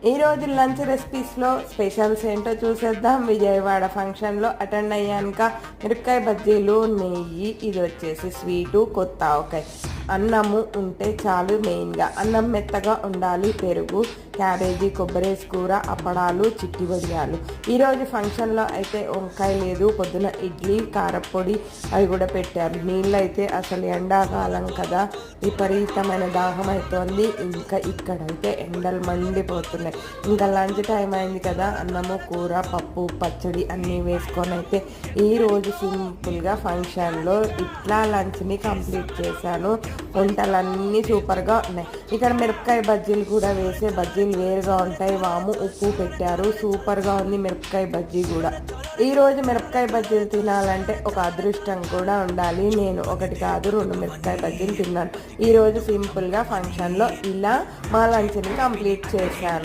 ఈరోజు lunch రెసిపీస్లో specials ఏంటో చూసేద్దాం. విజయవాడ ఫంక్షన్లో అటెండ్ అయ్యాక మిరపకాయ బజ్జీలు, నెయ్యి, ఇది వచ్చేసి స్వీటు, కొత్త ఆవకాయ. అన్నము ఉంటే చాలు. మెయిన్గా అన్నం మెత్తగా ఉండాలి. పెరుగు, క్యాబేజీ, కొబ్బరేసి కూర, అప్పడాలు, చిట్టి వడియాలు. ఈరోజు ఫంక్షన్లో అయితే వంకాయ లేదు. పొద్దున ఇడ్లీ, కారపొడి అవి కూడా పెట్టారు. నీళ్ళు అయితే అసలు ఎండాకాలం కదా, విపరీతమైన దాహం అవుతోంది. ఇంకా ఇక్కడైతే ఎండలు మండిపోతున్నాయి. ఇంకా లంచ్ టైం అయింది కదా, అన్నము, కూర, పప్పు, పచ్చడి అన్నీ వేసుకొని అయితే ఈరోజు సింపుల్గా ఫంక్షన్లో ఇట్లా లంచ్ని కంప్లీట్ చేశాను. వంటలన్నీ సూపర్గా ఉన్నాయి. ఇక్కడ మిరపకాయ బజ్జీలు కూడా వేసే బజ్జీలు వేరుగా ఉంటాయి. వాము, ఉప్పు పెట్టారు. సూపర్గా ఉంది మిరపకాయ బజ్జీ కూడా. ఈరోజు మిరపకాయ బజ్జీలు తినాలంటే ఒక అదృష్టం కూడా ఉండాలి. నేను ఒకటి కాదు 2 మిరపకాయ బజ్జీలు తిన్నాను. ఈరోజు సింపుల్గా ఫంక్షన్లో ఇలా మా లంచ్ని కంప్లీట్ చేశాను.